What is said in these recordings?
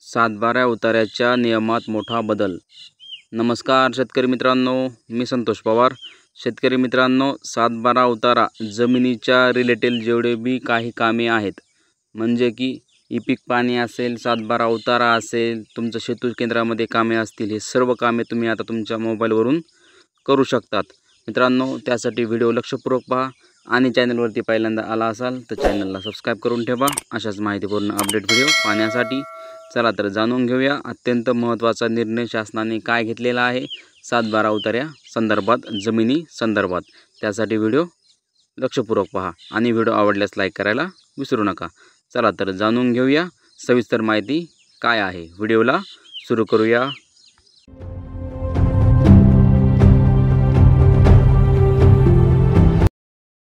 सातबाऱ्या उताऱ्याच्या नियमात मोठा बदल। नमस्कार शेतकरी मित्रांनो, मी संतोष पवार। शेतकरी मित्रांनो, सातबारा उतारा जमिनीच्या रिलेटेड जेवढे बी काही कामे आहेत, म्हणजे की ई-पीक पाणी असेल, सातबारा उतारा असेल, तुमचं शेतू केंद्रामध्ये कामे असतील, हे सर्व कामे तुम्ही आता तुमच्या मोबाईलवरून करू शकतात। मित्रांनो, त्यासाठी व्हिडिओ लक्षपूर्वक पहा आणि चॅनलवरती पहिल्यांदा आला असाल तर चॅनलला सबस्क्राईब करून ठेवा अशाच माहितीपूर्ण अपडेट व्हिडिओ पाहण्यासाठी। चला तर जाणून घेऊया अत्यंत महत्त्वाचा निर्णय शासनाने काय घेतलेला आहे सातबारा उतार्या संदर्भात, जमिनी संदर्भात। त्यासाठी व्हिडिओ लक्षपूर्वक पहा आणि व्हिडिओ आवडल्यास लाईक करायला विसरू नका। चला तर जाणून घेऊया सविस्तर माहिती काय आहे, व्हिडिओला सुरू करूया।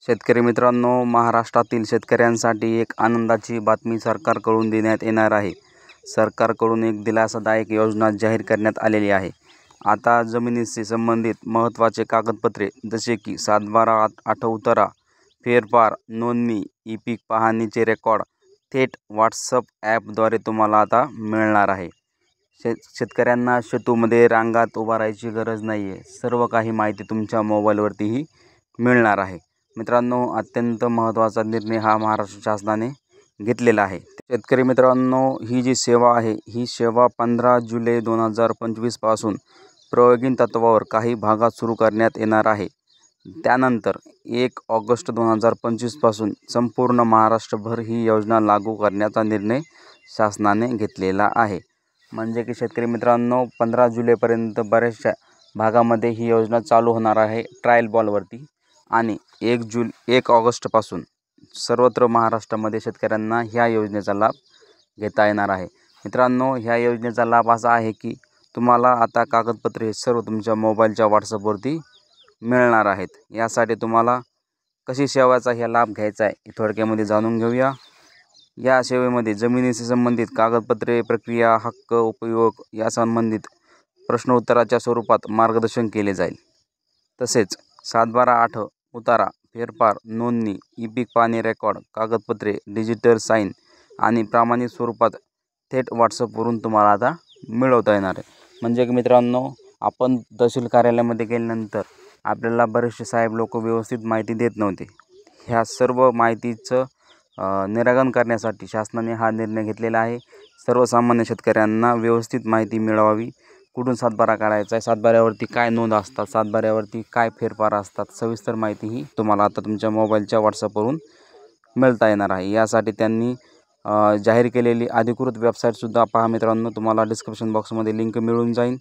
शेतकरी मित्रांनो, महाराष्ट्रातील शेतकऱ्यांसाठी एक आनंदाची बातमी सरकारकडून देण्यात येणार आहे। सरकारकडून एक दिलासादायक योजना जाहीर करण्यात आलेली आहे। आता जमिनीशी संबंधित महत्त्वाचे कागदपत्रे जसे की सातबारा आठ उतारा, फेरफार, नोंदणी, ई-पीक पाहणीचे रेकॉर्ड थेट व्हॉट्सअप ॲपद्वारे तुम्हाला आता मिळणार आहे। शेतकऱ्यांना शेतूमध्ये रांगात उभा राहायची गरज नाही आहे। सर्व काही माहिती तुमच्या मोबाईलवरतीही मिळणार आहे। मित्रांनो, अत्यंत महत्त्वाचा निर्णय हा महाराष्ट्र शासनाने घेतलेला आहे। शेतकरी मित्रांनो, ही जी सेवा आहे, ही सेवा 15 जुलै 2025 पासून प्रायोगिक तत्त्वावर काही भागात सुरू करण्यात येणार आहे। त्यानंतर 1 ऑगस्ट 2025 पासून संपूर्ण महाराष्ट्रभर ही योजना लागू करण्याचा निर्णय शासनाने घेतलेला आहे। म्हणजे की शेतकरी मित्रांनो, 15 जुलैपर्यंत बऱ्याचशा भागामध्ये ही योजना चालू होणार आहे ट्रायल बॉलवरती, आणि 1 ऑगस्टपासून सर्वत्र महाराष्ट्रामध्ये शेतकऱ्यांना ह्या योजनेचा लाभ घेता येणार आहे। मित्रांनो, ह्या योजनेचा लाभ असा आहे की तुम्हाला आता कागदपत्रे हे सर्व तुमच्या मोबाईलच्या व्हॉट्सअपवरती मिळणार आहेत। यासाठी तुम्हाला कशी सेवेचा ह्या लाभ घ्यायचा आहे थोडक्यामध्ये जाणून घेऊया। या सेवेमध्ये जमिनीशी संबंधित कागदपत्रे, प्रक्रिया, हक्क, उपयोग या संबंधित प्रश्नोत्तराच्या स्वरूपात मार्गदर्शन केले जाईल। तसेच सातबारा आठ उतारा, फेरफार, नोंदणी, ई-पीक पाणी रेकॉर्ड, कागदपत्रे, डिजिटल साईन आणि प्रमाणित स्वरूपात थेट व्हॉट्सअपवरून तुम्हाला आता मिळवता येणार आहे। म्हणजे की मित्रांनो, आपण तहसील कार्यालयामध्ये गेल्यानंतर आपल्याला बरेचसे साहेब लोक व्यवस्थित माहिती देत नव्हते। ह्या सर्व माहितीचं निराकरण करण्यासाठी शासनाने हा निर्णय घेतलेला आहे। सर्वसामान्य शेतकऱ्यांना व्यवस्थित माहिती मिळवावी, कुठून सातबारा काढायचा आहे, सातबाऱ्यावरती काय नोंद असतात, सातबाऱ्यावरती काय फेरफार असतात, सविस्तर माहिती ही तुम्हाला आता तुमच्या मोबाईलच्या व्हॉट्सअपवरून मिळता येणार आहे। यासाठी त्यांनी जाहीर केलेली अधिकृत वेबसाईटसुद्धा पहा मित्रांनो, तुम्हाला डिस्क्रिप्शन बॉक्समध्ये लिंक मिळून जाईल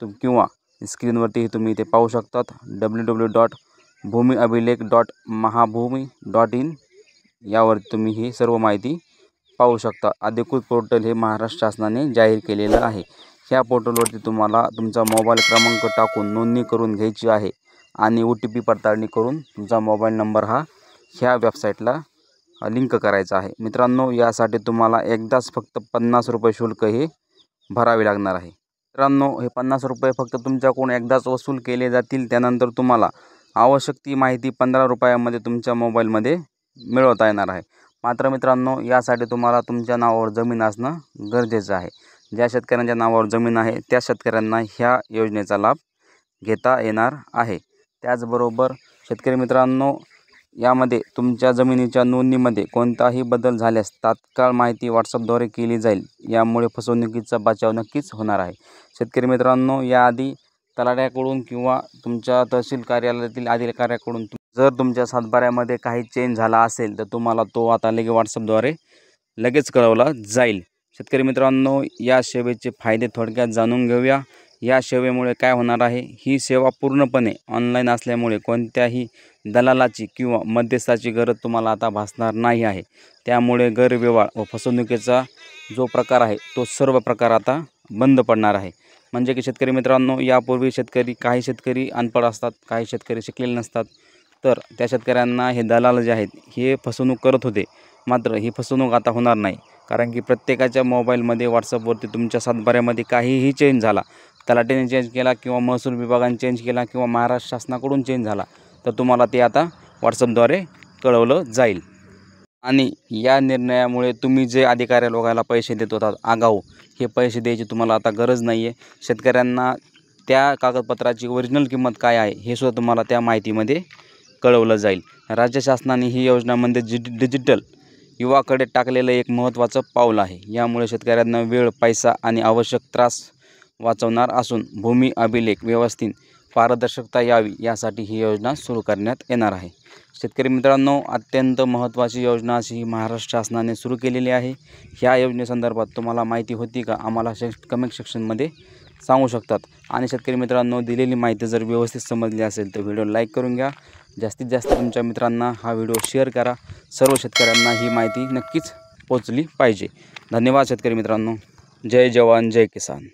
किंवा स्क्रीनवरती तुम्ही इथे पाहू शकतात www.bhumiabhilekh.mahabhumi.in यावरती तुम्ही ही सर्व माहिती पाहू शकता। अधिकृत पोर्टल हे महाराष्ट्र शासनाने जाहीर केलेलं आहे। ह्या पोर्टलवरती तुम्हाला तुमचा मोबाईल क्रमांक टाकून नोंदणी करून घ्यायची आहे आणि OTP पडताळणी करून तुमचा मोबाईल नंबर हा ह्या वेबसाईटला लिंक करायचा आहे। मित्रांनो, यासाठी तुम्हाला एकदाच फक्त 50 रुपये शुल्क हे भरावे लागणार आहे। मित्रांनो, हे 50 रुपये फक्त तुमच्याकडून एकदाच वसूल केले जातील। त्यानंतर तुम्हाला आवश्यक ती माहिती 15 रुपयामध्ये तुमच्या मोबाईलमध्ये मिळवता येणार आहे। मात्र मित्रांनो, यासाठी तुम्हाला तुमच्या नावावर जमीन असणं गरजेचं आहे। ज्या शेतकऱ्यांच्या नावावर जमीन आहे त्या शेतकऱ्यांना ह्या योजनेचा लाभ घेता येणार आहे। त्याचबरोबर शेतकरी मित्रांनो, यामध्ये तुमच्या जमिनीच्या नोंदणीमध्ये कोणताही बदल झाल्यास तात्काळ माहिती व्हॉट्सअपद्वारे केली जाईल। यामुळे फसवणुकीचा बचाव नक्कीच होणार आहे। शेतकरी मित्रांनो, याआधी तलाठ्याकडून किंवा तुमच्या तहसील कार्यालयातील अधिकाऱ्याकडून जर तुमच्या सातबाऱ्यामध्ये काही चेंज झाला असेल तर तुम्हाला तो आता लगेच व्हॉट्सअपद्वारे लगेच कळवला जाईल। शेतकरी मित्रांनो, या सेवेचे फायदे थोडक्यात जाणून घेऊया। या सेवेमुळे काय होणार आहे, ही सेवा पूर्णपणे ऑनलाईन असल्यामुळे कोणत्याही दलालाची किंवा मध्यस्थाची गरज तुम्हाला आता भासणार नाही आहे। त्यामुळे गैरव्यवहार व फसवणुकीचा जो प्रकार आहे तो सर्व प्रकार आता बंद पडणार आहे। म्हणजे की शेतकरी मित्रांनो, यापूर्वी काही शेतकरी अनपढ असतात, काही शेतकरी शिकलेले नसतात, तर त्या शेतकऱ्यांना हे दलाल जे आहेत हे फसवणूक करत होते। मात्र ही फसवणूक आता होणार नाही, कारण की प्रत्येकाच्या मोबाईलमध्ये व्हॉट्सअपवरती तुमच्या सातबाऱ्यामध्ये काहीही चेंज झाला, तलाठीने चेंज केला किंवा महसूल विभागाने चेंज केला किंवा महाराष्ट्र शासनाकडून चेंज झाला, तर तुम्हाला ते आता व्हॉट्सअपद्वारे कळवलं जाईल। आणि या निर्णयामुळे तुम्ही जे अधिकारी लोकांना पैसे देत होतात आगाऊ, हे पैसे द्यायची तुम्हाला आता गरज नाही आहे. शेतकऱ्यांना त्या कागदपत्राची ओरिजिनल किंमत काय आहे हे सुद्धा तुम्हाला त्या माहितीमध्ये कळवलं जाईल. राज्य शासनाने ही योजना म्हणजे डिजिटल युवाकडे टाकलेलं एक महत्त्वाचं पाऊल आहे. यामुळे शेतकऱ्यांना वेळ, पैसा आणि आवश्यक त्रास वाचवणार असून भूमी अभिलेख व्यवस्थित पारदर्शकता यावी यासाठी ही योजना सुरू करण्यात येणार आहे. शेतकरी मित्रांनो, अत्यंत महत्त्वाची योजना अशी ही महाराष्ट्र शासनाने सुरू केलेली आहे. ह्या योजनेसंदर्भात तुम्हाला माहिती होती का? आम्हाला कमेंट सेक्शनमध्ये सांगू शकतात. आणि शेतकरी मित्रांनो, दिलेली माहिती जर व्यवस्थित समजली असेल तर व्हिडिओ लाईक करून घ्या. जास्तीत जास्त तुमच्या मित्रांना हा व्हिडिओ शेअर करा. सर्व शेतकऱ्यांना ही माहिती नक्कीच पोचली पाहिजे. धन्यवाद शेतकरी मित्रांनो. जय जवान जय किसान.